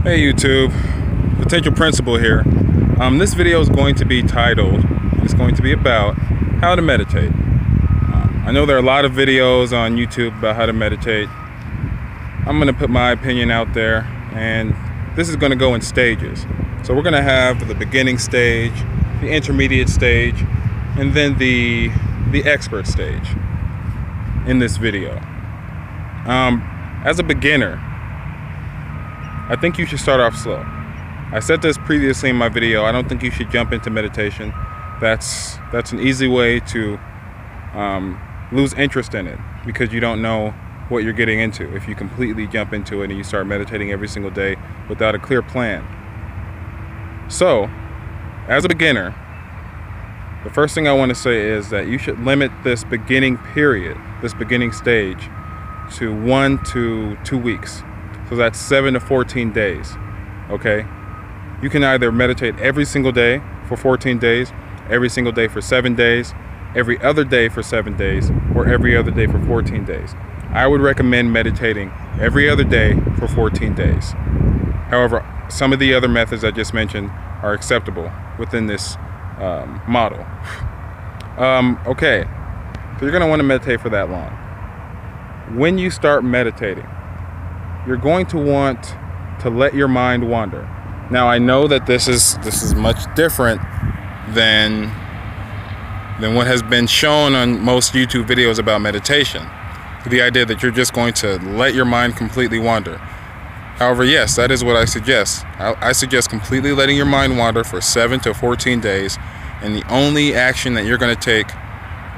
Hey YouTube, Potential Principal here. This video is going to be titled, it's going to be about how to meditate. I know there are a lot of videos on YouTube about how to meditate. I'm going to put my opinion out there, and this is going to go in stages. So we're going to have the beginning stage, the intermediate stage, and then the expert stage in this video. As a beginner, I think you should start off slow. I said this previously in my video. I don't think you should jump into meditation. That's an easy way to lose interest in it, because you don't know what you're getting into if you completely jump into it and you start meditating every single day without a clear plan. So, as a beginner, the first thing I want to say is that you should limit this beginning period, this beginning stage, to 1 to 2 weeks. So that's 7 to 14 days, okay? You can either meditate every single day for 14 days, every single day for 7 days, every other day for 7 days, or every other day for 14 days. I would recommend meditating every other day for 14 days. However, some of the other methods I just mentioned are acceptable within this model. Okay, so you're gonna wanna meditate for that long. When you start meditating, you're going to want to let your mind wander. Now, I know that this is much different than what has been shown on most YouTube videos about meditation. The idea that you're just going to let your mind completely wander. However, yes, that is what I suggest. I suggest completely letting your mind wander for 7 to 14 days, and the only action that you're going to take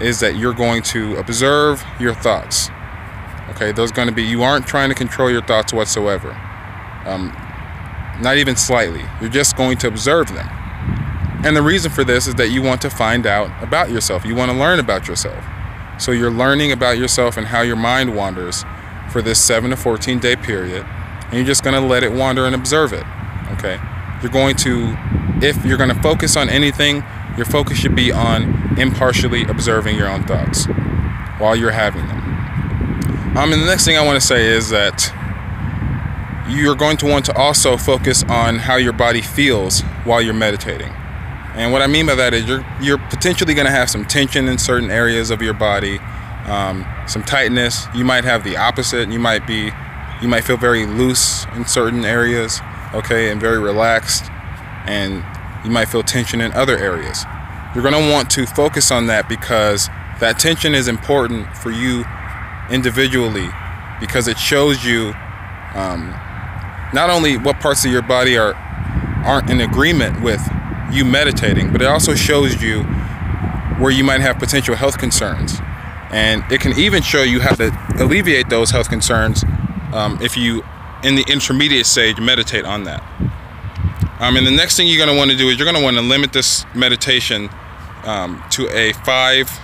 is that you're going to observe your thoughts. Okay, those going to be, you aren't trying to control your thoughts whatsoever. Not even slightly. You're just going to observe them. And the reason for this is that you want to find out about yourself. You want to learn about yourself. So you're learning about yourself and how your mind wanders for this 7 to 14 day period. And you're just going to let it wander and observe it. Okay? You're going to, if you're going to focus on anything, your focus should be on impartially observing your own thoughts while you're having them. And the next thing I want to say is that you're going to want to also focus on how your body feels while you're meditating. And what I mean by that is you're potentially going to have some tension in certain areas of your body, some tightness. You might have the opposite. You might feel very loose in certain areas, okay, and very relaxed, and you might feel tension in other areas. You're going to want to focus on that, because that tension is important for you individually, because it shows you not only what parts of your body aren't in agreement with you meditating, but it also shows you where you might have potential health concerns, and it can even show you how to alleviate those health concerns if you, in the intermediate stage, meditate on that. And the next thing you're going to want to do is you're going to want to limit this meditation to a 5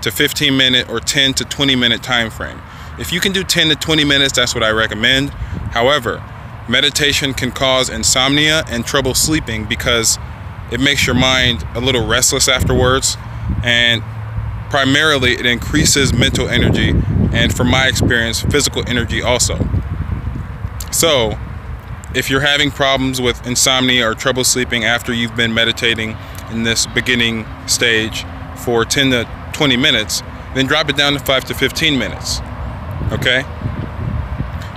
to 15 minute or 10 to 20 minute time frame. If you can do 10 to 20 minutes, that's what I recommend. However, meditation can cause insomnia and trouble sleeping, because it makes your mind a little restless afterwards, and primarily it increases mental energy, and from my experience, physical energy also. So if you're having problems with insomnia or trouble sleeping after you've been meditating in this beginning stage for 10 to 20 minutes, then drop it down to 5 to 15 minutes, okay?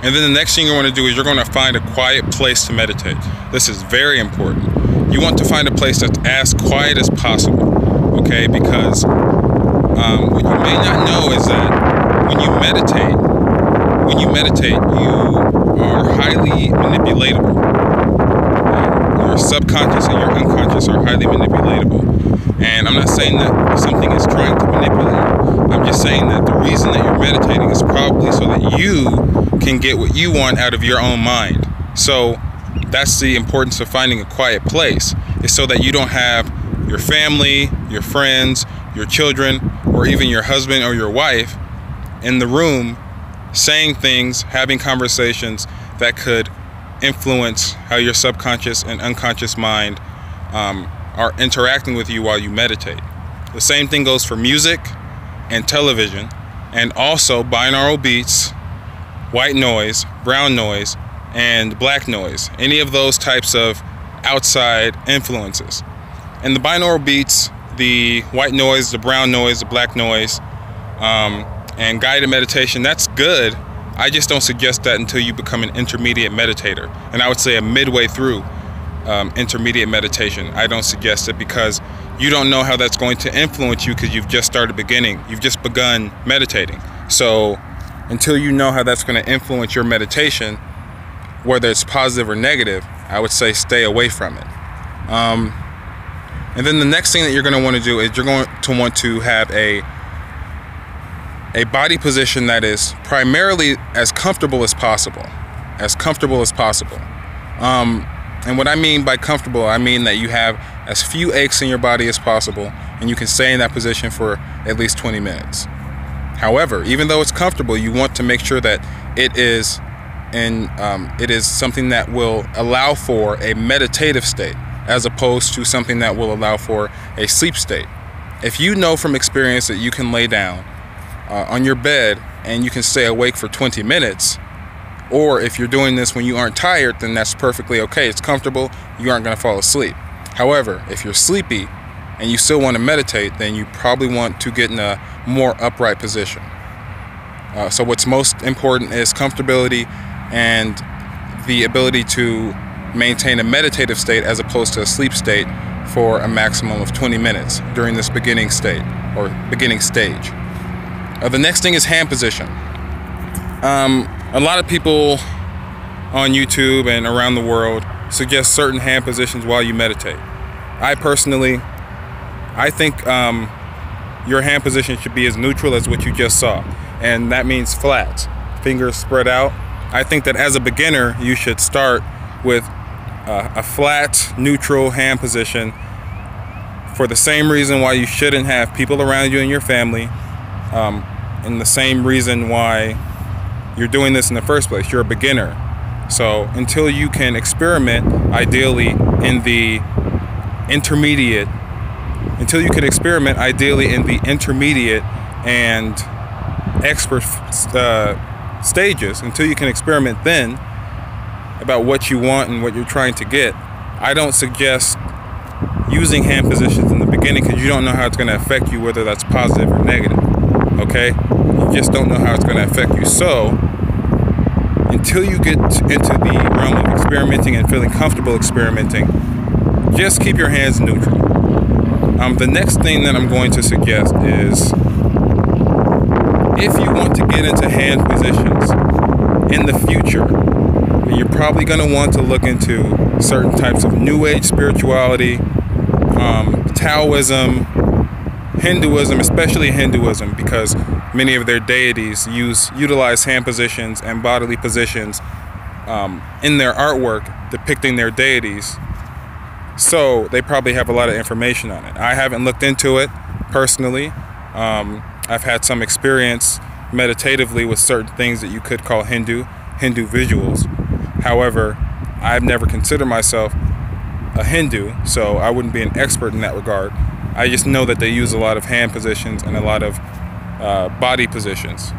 And then the next thing you want to do is you're going to find a quiet place to meditate. This is very important. You want to find a place that's as quiet as possible, okay? Because what you may not know is that when you meditate, you are highly manipulatable. Your subconscious and your unconscious are highly manipulatable. And I'm not saying that something is trying to manipulate you. I'm just saying that the reason that you're meditating is probably so that you can get what you want out of your own mind. So that's the importance of finding a quiet place, is so that you don't have your family, your friends, your children, or even your husband or your wife in the room saying things, having conversations that could influence how your subconscious and unconscious mind are interacting with you while you meditate. The same thing goes for music and television, and also binaural beats, white noise, brown noise, and black noise, any of those types of outside influences. And the binaural beats, the white noise, the brown noise, the black noise, and guided meditation, that's good. I just don't suggest that until you become an intermediate meditator. And I would say a midway through intermediate meditation. I don't suggest it because you don't know how that's going to influence you because you've just begun meditating. So until you know how that's going to influence your meditation, whether it's positive or negative, I would say stay away from it. And then the next thing that you're going to want to do is you're going to want to have a body position that is primarily as comfortable as possible. And what I mean by comfortable, I mean that you have as few aches in your body as possible, and you can stay in that position for at least 20 minutes. However, even though it's comfortable, you want to make sure that it is something that will allow for a meditative state, as opposed to something that will allow for a sleep state. If you know from experience that you can lay down on your bed and you can stay awake for 20 minutes, or if you're doing this when you aren't tired, then that's perfectly okay. It's comfortable. You aren't going to fall asleep. However, if you're sleepy and you still want to meditate, then you probably want to get in a more upright position. So what's most important is comfortability and the ability to maintain a meditative state as opposed to a sleep state for a maximum of 20 minutes during this beginning state or beginning stage. The next thing is hand position. A lot of people on YouTube and around the world suggest certain hand positions while you meditate. I think your hand position should be as neutral as what you just saw, and that means flat, fingers spread out. I think that as a beginner, you should start with a flat, neutral hand position for the same reason why you shouldn't have people around you in your family, and the same reason why you're doing this in the first place. You're a beginner. So until you can experiment, ideally in the intermediate and expert stages, until you can experiment then about what you want and what you're trying to get, I don't suggest using hand positions in the beginning because you don't know how it's going to affect you, whether that's positive or negative. Okay? You just don't know how it's going to affect you. So until you get into the realm of experimenting and feeling comfortable experimenting, just keep your hands neutral. The next thing that I'm going to suggest is, if you want to get into hand positions in the future, you're probably going to want to look into certain types of New Age spirituality, Taoism, Hinduism, especially Hinduism, because many of their deities utilize hand positions and bodily positions in their artwork depicting their deities. So they probably have a lot of information on it. I haven't looked into it personally. I've had some experience meditatively with certain things that you could call Hindu visuals. However, I've never considered myself a Hindu, so I wouldn't be an expert in that regard. I just know that they use a lot of hand positions and a lot of body positions.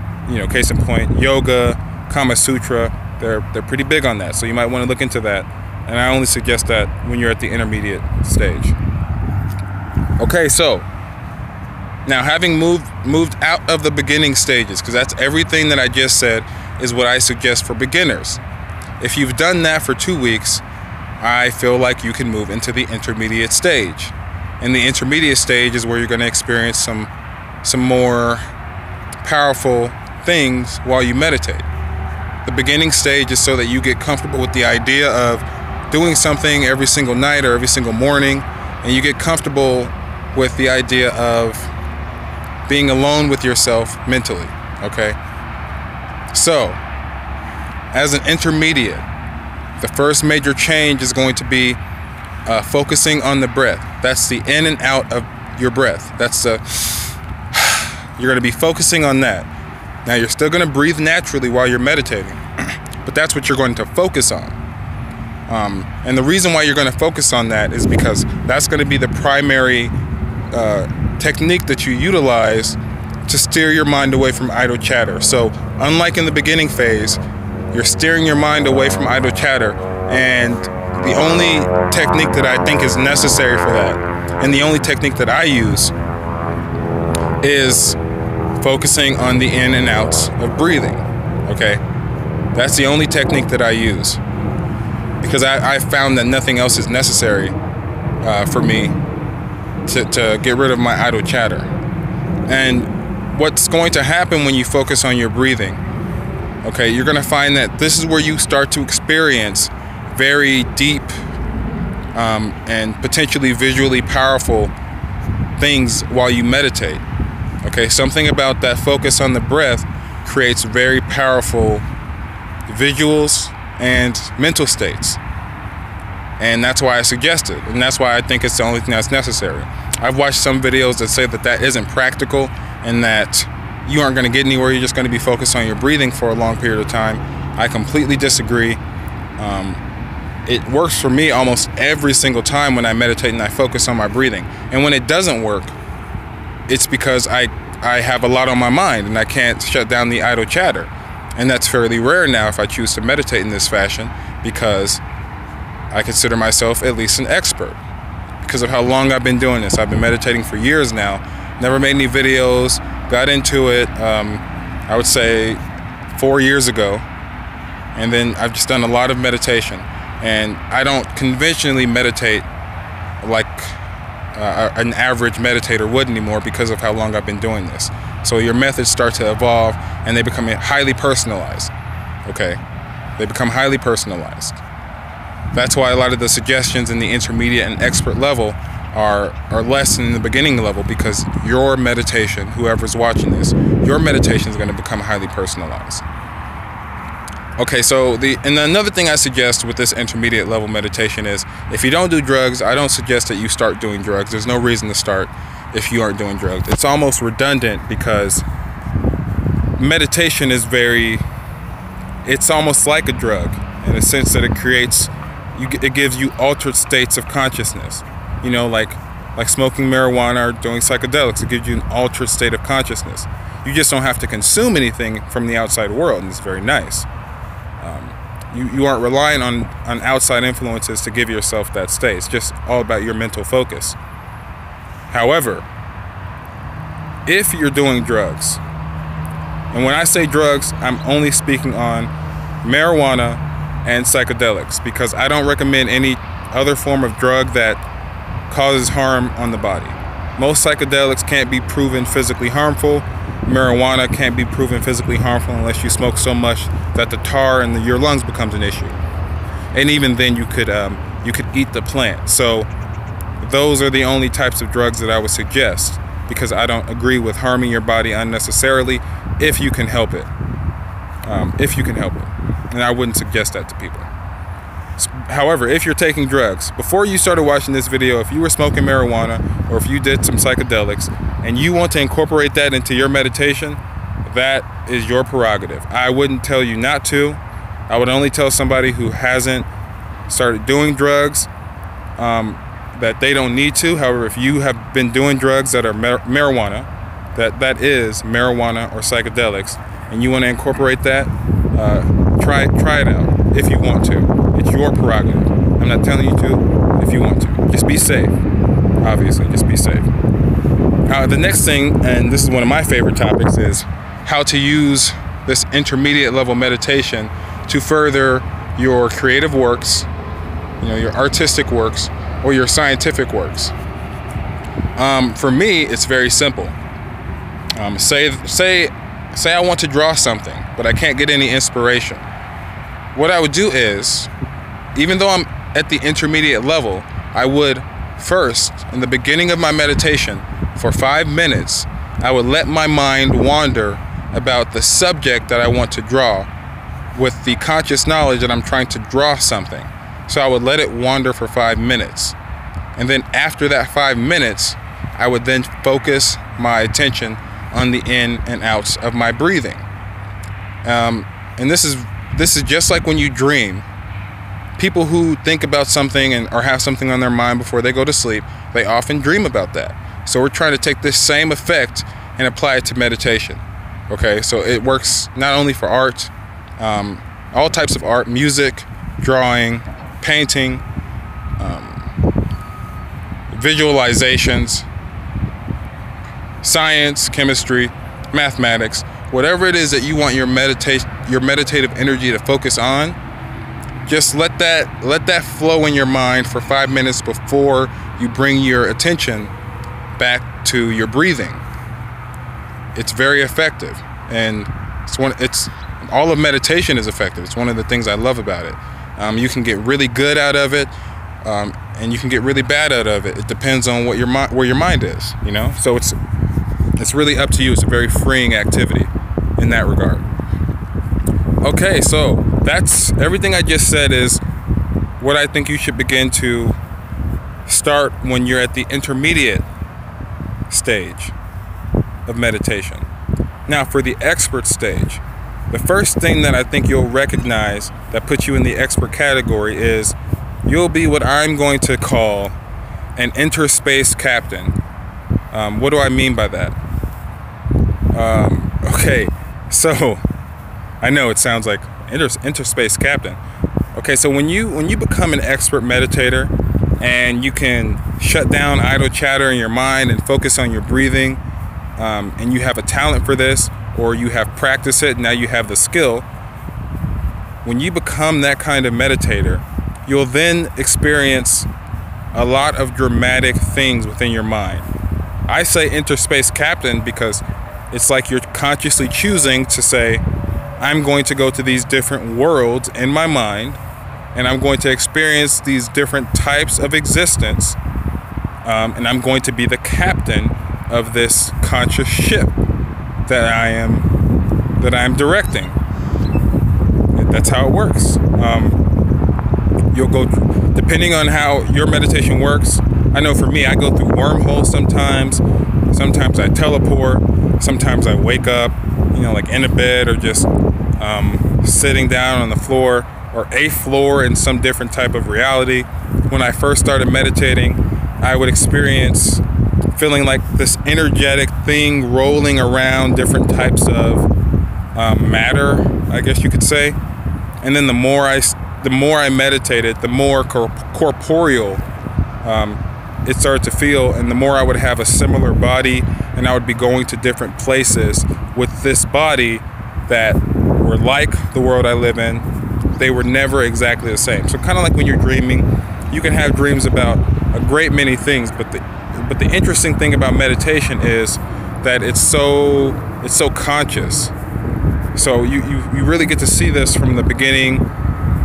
Case in point, yoga, Kama Sutra, they're pretty big on that. So you might want to look into that. And I only suggest that when you're at the intermediate stage. Okay, so now having moved out of the beginning stages, because that's everything that I just said is what I suggest for beginners. If you've done that for 2 weeks, I feel like you can move into the intermediate stage. And the intermediate stage is where you're going to experience some more powerful things while you meditate. The beginning stage is so that you get comfortable with the idea of doing something every single night or every single morning, and you get comfortable with the idea of being alone with yourself mentally, okay? So, as an intermediate, the first major change is going to be focusing on the breath. That's the in and out of your breath. You're going to be focusing on that. Now, you're still going to breathe naturally while you're meditating, but that's what you're going to focus on. And the reason why you're going to focus on that is because that's going to be the primary technique that you utilize to steer your mind away from idle chatter. So unlike in the beginning phase, You're steering your mind away from idle chatter. And the only technique that I think is necessary for that, and the only technique that I use, is focusing on the in and outs of breathing. Okay? That's the only technique that I use, because I found that nothing else is necessary for me to get rid of my idle chatter. And what's going to happen when you focus on your breathing, okay, you're going to find that this is where you start to experience very deep and potentially visually powerful things while you meditate. Okay, something about that focus on the breath creates very powerful visuals and mental states. And that's why I suggest it. And that's why I think it's the only thing that's necessary. I've watched some videos that say that that isn't practical and that you aren't going to get anywhere. You're just going to be focused on your breathing for a long period of time. I completely disagree. It works for me almost every single time when I meditate and I focus on my breathing. And when it doesn't work, it's because I have a lot on my mind and I can't shut down the idle chatter. And that's fairly rare now if I choose to meditate in this fashion, because I consider myself at least an expert because of how long I've been doing this. I've been meditating for years now, never made any videos, got into it, I would say 4 years ago. And then I've just done a lot of meditation. And I don't conventionally meditate like an average meditator would anymore because of how long I've been doing this. So your methods start to evolve and they become highly personalized. Okay? They become highly personalized. That's why a lot of the suggestions in the intermediate and expert level are less than the beginning level, because your meditation, whoever's watching this, your meditation is going to become highly personalized. Okay, so and another thing I suggest with this intermediate level meditation is, if you don't do drugs, I don't suggest that you start doing drugs. There's no reason to start if you aren't doing drugs. It's almost redundant, because meditation is it's almost like a drug in a sense that it gives you altered states of consciousness. You know, like smoking marijuana or doing psychedelics, it gives you an altered state of consciousness. You just don't have to consume anything from the outside world, and it's very nice. You aren't relying on outside influences to give yourself that state. It's just all about your mental focus. However, if you're doing drugs, and when I say drugs, I'm only speaking on marijuana and psychedelics, because I don't recommend any other form of drug that causes harm on the body. Most psychedelics can't be proven physically harmful. Marijuana can't be proven physically harmful unless you smoke so much that the tar in your lungs becomes an issue. And even then, you could eat the plant. So those are the only types of drugs that I would suggest, because I don't agree with harming your body unnecessarily if you can help it. If you can help it. And I wouldn't suggest that to people. However, if you're taking drugs, before you started watching this video, if you were smoking marijuana or if you did some psychedelics and you want to incorporate that into your meditation, that is your prerogative. I wouldn't tell you not to. I would only tell somebody who hasn't started doing drugs that they don't need to. However, if you have been doing drugs that are marijuana, that is marijuana or psychedelics, and you want to incorporate that, try it out if you want to. It's your prerogative. I'm not telling you to if you want to. Just be safe. Obviously, just be safe. The next thing, and this is one of my favorite topics, is how to use this intermediate level meditation to further your creative works, your artistic works, or your scientific works. For me, it's very simple. Say I want to draw something, but I can't get any inspiration. What I would do is, even though I'm at the intermediate level, I would first, in the beginning of my meditation, for 5 minutes, I would let my mind wander about the subject that I want to draw with the conscious knowledge that I'm trying to draw something. So I would let it wander for 5 minutes. And then after that 5 minutes, I would then focus my attention on the in and outs of my breathing. And this is just like when you dream. People who think about something or have something on their mind before they go to sleep, they often dream about that. So we're trying to take this same effect and apply it to meditation. Okay, so it works not only for art, all types of art, music, drawing, painting, visualizations, science, chemistry, mathematics, whatever it is that you want your meditative energy to focus on, just let that flow in your mind for 5 minutes before you bring your attention back to your breathing. It's very effective, and all of meditation is effective. It's one of the things I love about it. You can get really good out of it, and you can get really bad out of it. It depends on where your mind is, you know. So it's really up to you. It's a very freeing activity in that regard. Okay, so that's everything I just said is what I think you should begin to start when you're at the intermediate stage of meditation. Now, for the expert stage, the first thing that I think you'll recognize that puts you in the expert category is you'll be what I'm going to call an interspace captain. What do I mean by that? Okay, so I know it sounds like interspace captain. Okay, so when you become an expert meditator and you can shut down idle chatter in your mind and focus on your breathing, and you have a talent for this, or you have practiced it, now you have the skill. When you become that kind of meditator, you'll then experience a lot of dramatic things within your mind. I say interspace captain because it's like you're consciously choosing to say, I'm going to go to these different worlds in my mind, and I'm going to experience these different types of existence, and I'm going to be the captain of this conscious ship that I am directing. That's how it works. You'll go, depending on how your meditation works. I know for me, I go through wormholes sometimes. Sometimes I teleport. Sometimes I wake up, like in a bed, or just sitting down on the floor, or a floor in some different type of reality. When I first started meditating, I would experience feeling like this energetic thing rolling around different types of matter, I guess you could say. And then the more I meditated, the more corporeal it started to feel, and the more I would have a similar body, and I would be going to different places with this body that were like the world I live in. They were never exactly the same. So kind of like when you're dreaming, you can have dreams about a great many things, but the interesting thing about meditation is that it's so conscious. So you really get to see this from the beginning,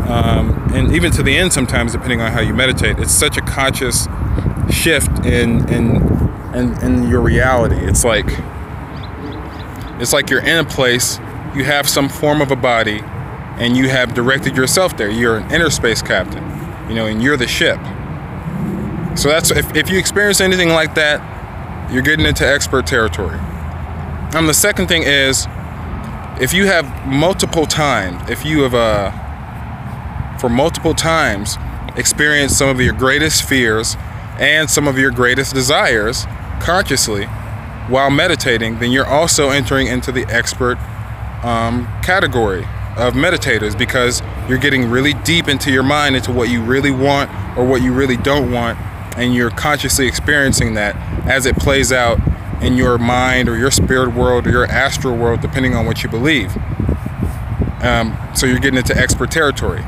and even to the end sometimes, depending on how you meditate. It's such a conscious shift in your reality. It's like you're in a place, you have some form of a body, and you have directed yourself there. You're an interspace captain, and you're the ship. So that's, if you experience anything like that, you're getting into expert territory. The second thing is, if you have for multiple times experienced some of your greatest fears and some of your greatest desires consciously while meditating, then you're also entering into the expert category of meditators, because you're getting really deep into your mind, into what you really want or what you really don't want, and you're consciously experiencing that as it plays out in your mind or your spirit world or your astral world, depending on what you believe. So you're getting into expert territory.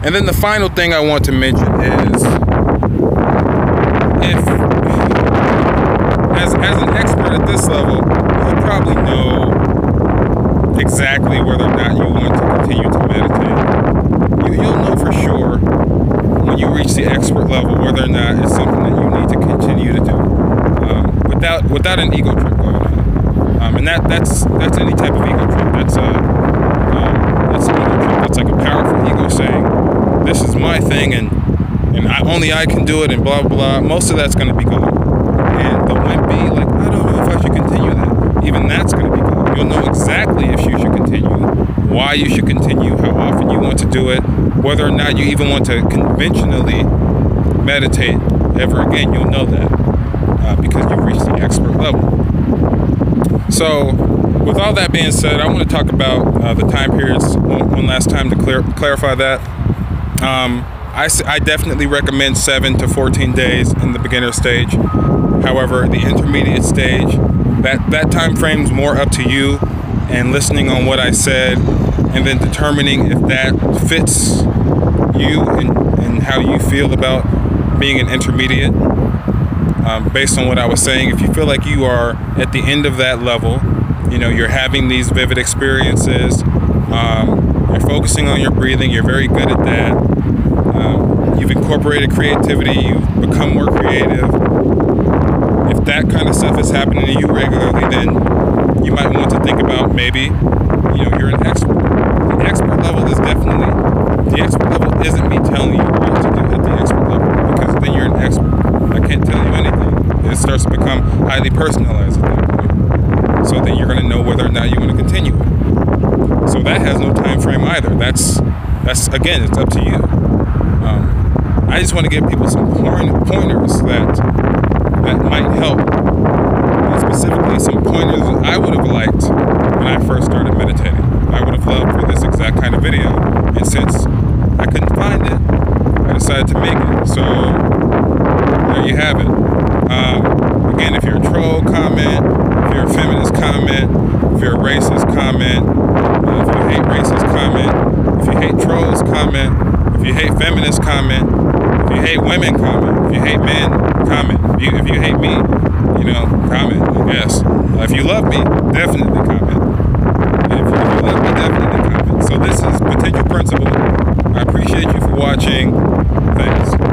And then the final thing I want to mention is, as an expert at this level, you'll probably know exactly whether or not you want to continue to meditate. You'll know for sure when you reach the expert level whether or not it's something that you need to continue to do, without an ego trip going on. And that's any type of ego trip. That's an ego trip. That's like a powerful ego saying, "This is my thing, and only I can do it," and blah blah. Most of that's going to be gone. And the wimpy, like, I don't know if I should continue that. Even that's going to be gone. You'll know exactly if you should continue, why you should continue, how often you want to do it, whether or not you even want to conventionally meditate ever again. You'll know that because you've reached the expert level. So with all that being said, I want to talk about the time periods one last time to clarify that. I definitely recommend 7 to 14 days in the beginner stage. However, the intermediate stage, that time frame's more up to you and listening on what I said and then determining if that fits you and how you feel about being an intermediate. Based on what I was saying, if you feel like you are at the end of that level, you're having these vivid experiences, you're focusing on your breathing, you're very good at that, you've incorporated creativity, you've become more creative. If that kind of stuff is happening to you regularly, then you might want to think about maybe, you're an expert. The expert level isn't me telling you what to do at the expert level, because then you're an expert. I can't tell you anything. It starts to become highly personalized at that point. So then you're going to know whether or not you want to continue it. So that has no time frame either. That's again, it's up to you. I just want to give people some pointers that might help. And specifically, some pointers I would have liked when I first started meditating. I would have loved for this exact kind of video, and since I couldn't find it, I decided to make it. So there you have it. Again, if you're a troll, comment. If you're a feminist, comment. If you're a racist, comment. If you hate racist, comment. If you hate trolls, comment. If you hate feminists, comment. If you hate women, comment. If you hate men, comment. If you hate me, comment, I guess. If you love me, definitely comment. If you love me, definitely comment. So this is Potential Principle. I appreciate you for watching. Thanks.